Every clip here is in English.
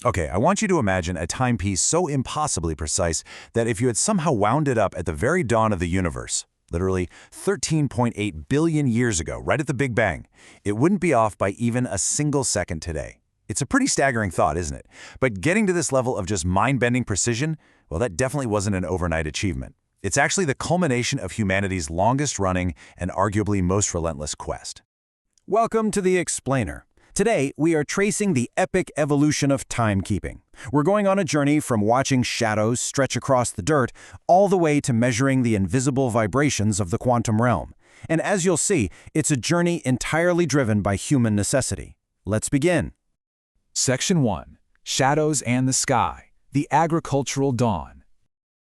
Okay, I want you to imagine a timepiece so impossibly precise that if you had somehow wound it up at the very dawn of the universe, literally 13.8 billion years ago, right at the Big Bang, it wouldn't be off by even a single second today. It's a pretty staggering thought, isn't it? But getting to this level of just mind-bending precision, well, that definitely wasn't an overnight achievement. It's actually the culmination of humanity's longest-running and arguably most relentless quest. Welcome to The Explainer. Today, we are tracing the epic evolution of timekeeping. We're going on a journey from watching shadows stretch across the dirt all the way to measuring the invisible vibrations of the quantum realm. And as you'll see, it's a journey entirely driven by human necessity. Let's begin. Section 1. Shadows and the Sky. The Agricultural Dawn.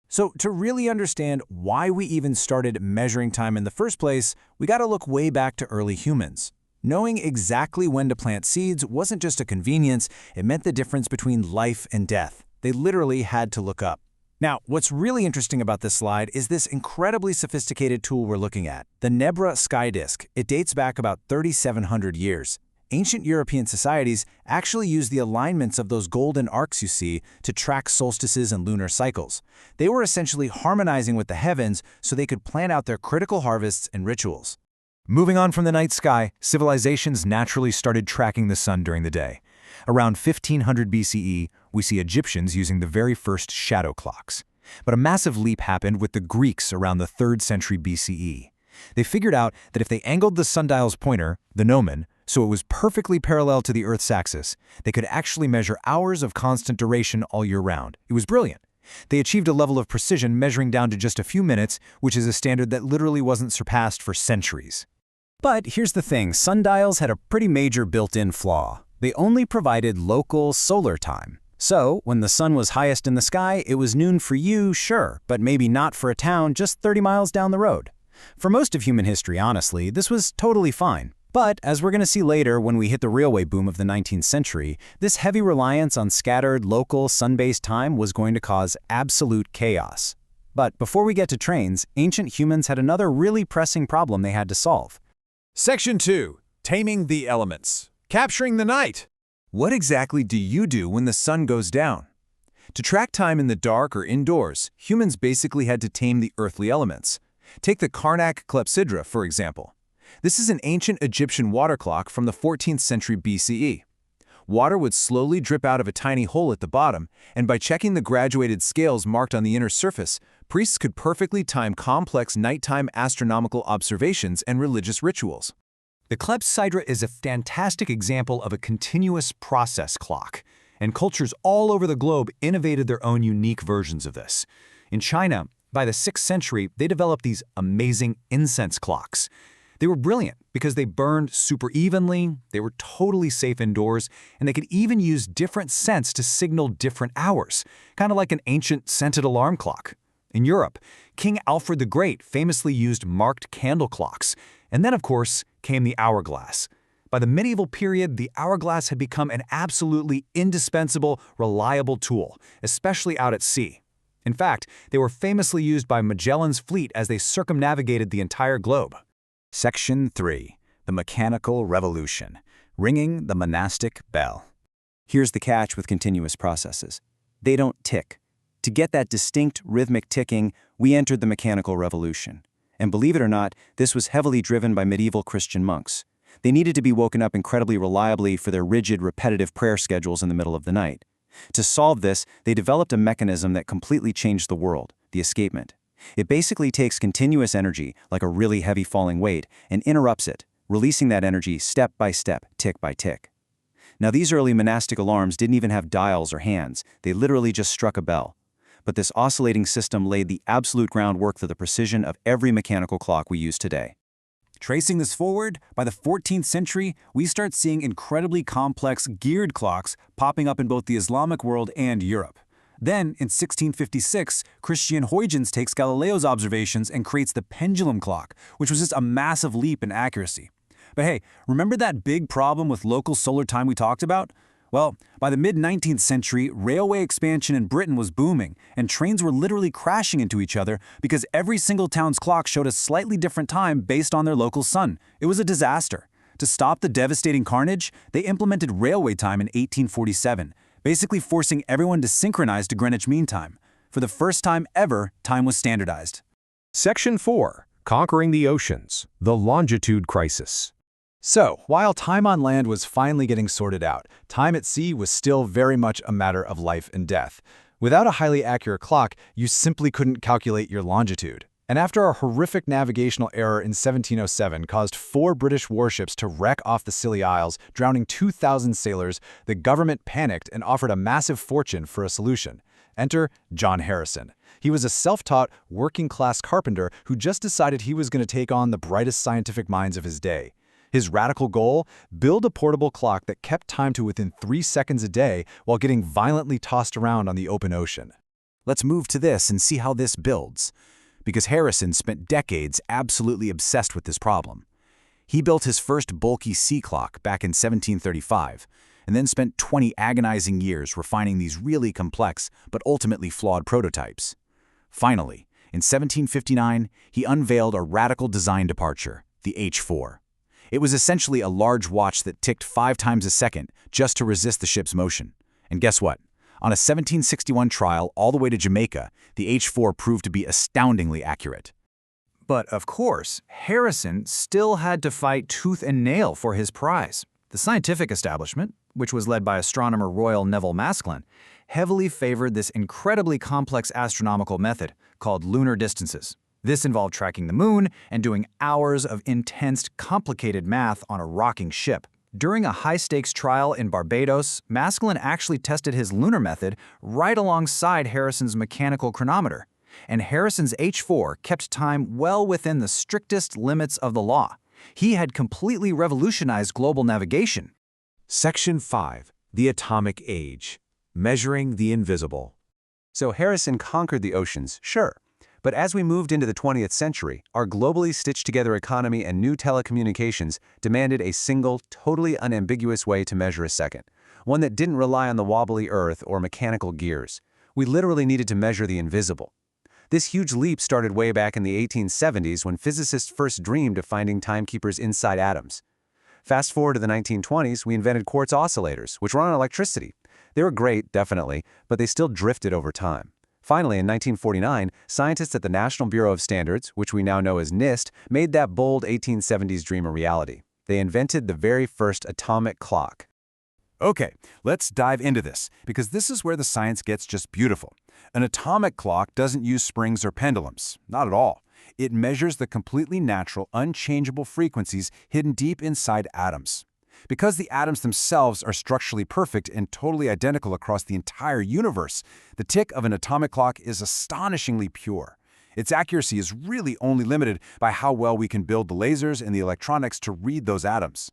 So to really understand why we even started measuring time in the first place, we got to look way back to early humans. Knowing exactly when to plant seeds wasn't just a convenience, it meant the difference between life and death. They literally had to look up. Now, what's really interesting about this slide is this incredibly sophisticated tool we're looking at, the Nebra sky disk. It dates back about 3,700 years. Ancient European societies actually used the alignments of those golden arcs you see to track solstices and lunar cycles. They were essentially harmonizing with the heavens so they could plan out their critical harvests and rituals. Moving on from the night sky, civilizations naturally started tracking the sun during the day. Around 1500 BCE, we see Egyptians using the very first shadow clocks. But a massive leap happened with the Greeks around the 3rd century BCE. They figured out that if they angled the sundial's pointer, the gnomon, so it was perfectly parallel to the Earth's axis, they could actually measure hours of constant duration all year round. It was brilliant. They achieved a level of precision measuring down to just a few minutes, which is a standard that literally wasn't surpassed for centuries. But here's the thing, sundials had a pretty major built-in flaw. They only provided local solar time. So, when the sun was highest in the sky, it was noon for you, sure, but maybe not for a town just 30 miles down the road. For most of human history, honestly, this was totally fine. But, as we're going to see later when we hit the railway boom of the 19th century, this heavy reliance on scattered, local, sun-based time was going to cause absolute chaos. But before we get to trains, ancient humans had another really pressing problem they had to solve. Section 2. Taming the Elements. Capturing the Night. What exactly do you do when the sun goes down? To track time in the dark or indoors, humans basically had to tame the earthly elements. Take the Karnak clepsydra, for example. This is an ancient Egyptian water clock from the 14th century BCE. Water would slowly drip out of a tiny hole at the bottom, and by checking the graduated scales marked on the inner surface, priests could perfectly time complex nighttime astronomical observations and religious rituals. The clepsydra is a fantastic example of a continuous process clock, and cultures all over the globe innovated their own unique versions of this. In China, by the 6th century, they developed these amazing incense clocks. They were brilliant because they burned super evenly, they were totally safe indoors, and they could even use different scents to signal different hours, kind of like an ancient scented alarm clock. In Europe, King Alfred the Great famously used marked candle clocks, and then, of course, came the hourglass. By the medieval period, the hourglass had become an absolutely indispensable, reliable tool, especially out at sea. In fact, they were famously used by Magellan's fleet as they circumnavigated the entire globe. Section 3. The Mechanical Revolution. Ringing the monastic bell. Here's the catch with continuous processes. They don't tick. To get that distinct rhythmic ticking, we entered the mechanical revolution. And believe it or not, this was heavily driven by medieval Christian monks. They needed to be woken up incredibly reliably for their rigid, repetitive prayer schedules in the middle of the night. To solve this, they developed a mechanism that completely changed the world, the escapement. It basically takes continuous energy, like a really heavy falling weight, and interrupts it, releasing that energy step by step, tick by tick. Now, these early monastic alarms didn't even have dials or hands. They literally just struck a bell. But this oscillating system laid the absolute groundwork for the precision of every mechanical clock we use today. Tracing this forward, by the 14th century, we start seeing incredibly complex geared clocks popping up in both the Islamic world and Europe. Then, in 1656, Christian Huygens takes Galileo's observations and creates the pendulum clock, which was just a massive leap in accuracy. But hey, remember that big problem with local solar time we talked about? Well, by the mid-19th century, railway expansion in Britain was booming, and trains were literally crashing into each other because every single town's clock showed a slightly different time based on their local sun. It was a disaster. To stop the devastating carnage, they implemented railway time in 1847, basically forcing everyone to synchronize to Greenwich Mean Time. For the first time ever, time was standardized. Section 4. Conquering the Oceans, the Longitude Crisis. So, while time on land was finally getting sorted out, time at sea was still very much a matter of life and death. Without a highly accurate clock, you simply couldn't calculate your longitude. And after a horrific navigational error in 1707 caused 4 British warships to wreck off the Scilly Isles, drowning 2,000 sailors, the government panicked and offered a massive fortune for a solution. Enter John Harrison. He was a self-taught, working-class carpenter who just decided he was going to take on the brightest scientific minds of his day. His radical goal? Build a portable clock that kept time to within 3 seconds a day while getting violently tossed around on the open ocean. Let's move to this and see how this builds. Because Harrison spent decades absolutely obsessed with this problem. He built his first bulky sea clock back in 1735, and then spent 20 agonizing years refining these really complex but ultimately flawed prototypes. Finally, in 1759, he unveiled a radical design departure, the H4. It was essentially a large watch that ticked 5 times a second just to resist the ship's motion. And guess what? On a 1761 trial all the way to Jamaica, the H4 proved to be astoundingly accurate. But of course, Harrison still had to fight tooth and nail for his prize. The scientific establishment, which was led by astronomer Royal Neville Maskelyne, heavily favored this incredibly complex astronomical method called lunar distances. This involved tracking the moon and doing hours of intense, complicated math on a rocking ship. During a high-stakes trial in Barbados, Maskelyne actually tested his lunar method right alongside Harrison's mechanical chronometer. And Harrison's H4 kept time well within the strictest limits of the law. He had completely revolutionized global navigation. Section 5. The Atomic Age, Measuring the Invisible. So Harrison conquered the oceans, sure. But as we moved into the 20th century, our globally stitched-together economy and new telecommunications demanded a single, totally unambiguous way to measure a second, one that didn't rely on the wobbly Earth or mechanical gears. We literally needed to measure the invisible. This huge leap started way back in the 1870s when physicists first dreamed of finding timekeepers inside atoms. Fast forward to the 1920s, we invented quartz oscillators, which run on electricity. They were great, definitely, but they still drifted over time. Finally, in 1949, scientists at the National Bureau of Standards, which we now know as NIST, made that bold 1870s dream a reality. They invented the very first atomic clock. Okay, let's dive into this, because this is where the science gets just beautiful. An atomic clock doesn't use springs or pendulums, not at all. It measures the completely natural, unchangeable frequencies hidden deep inside atoms. Because the atoms themselves are structurally perfect and totally identical across the entire universe, the tick of an atomic clock is astonishingly pure. Its accuracy is really only limited by how well we can build the lasers and the electronics to read those atoms.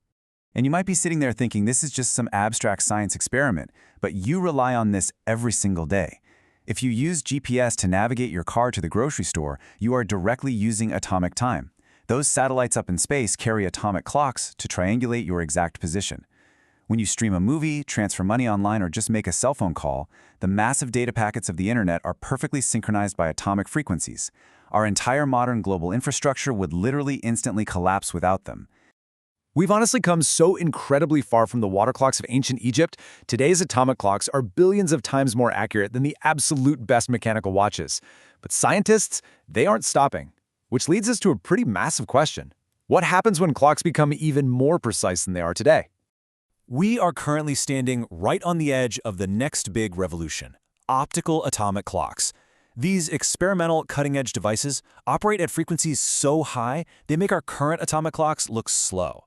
And you might be sitting there thinking this is just some abstract science experiment, but you rely on this every single day. If you use GPS to navigate your car to the grocery store, you are directly using atomic time. Those satellites up in space carry atomic clocks to triangulate your exact position. When you stream a movie, transfer money online, or just make a cell phone call, the massive data packets of the internet are perfectly synchronized by atomic frequencies. Our entire modern global infrastructure would literally instantly collapse without them. We've honestly come so incredibly far from the water clocks of ancient Egypt. Today's atomic clocks are billions of times more accurate than the absolute best mechanical watches. But scientists, they aren't stopping. Which leads us to a pretty massive question. What happens when clocks become even more precise than they are today? We are currently standing right on the edge of the next big revolution: optical atomic clocks. These experimental cutting-edge devices operate at frequencies so high they make our current atomic clocks look slow.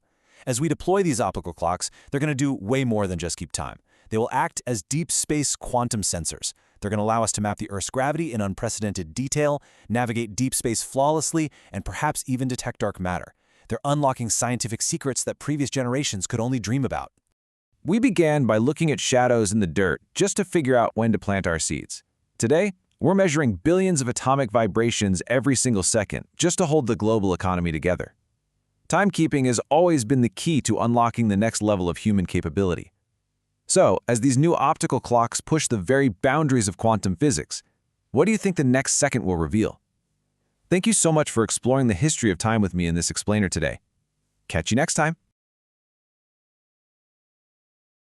As we deploy these optical clocks, they're going to do way more than just keep time. They will act as deep space quantum sensors. They're going to allow us to map the Earth's gravity in unprecedented detail, navigate deep space flawlessly, and perhaps even detect dark matter. They're unlocking scientific secrets that previous generations could only dream about. We began by looking at shadows in the dirt just to figure out when to plant our seeds. Today, we're measuring billions of atomic vibrations every single second just to hold the global economy together. Timekeeping has always been the key to unlocking the next level of human capability. So, as these new optical clocks push the very boundaries of quantum physics, what do you think the next second will reveal? Thank you so much for exploring the history of time with me in this explainer today. Catch you next time.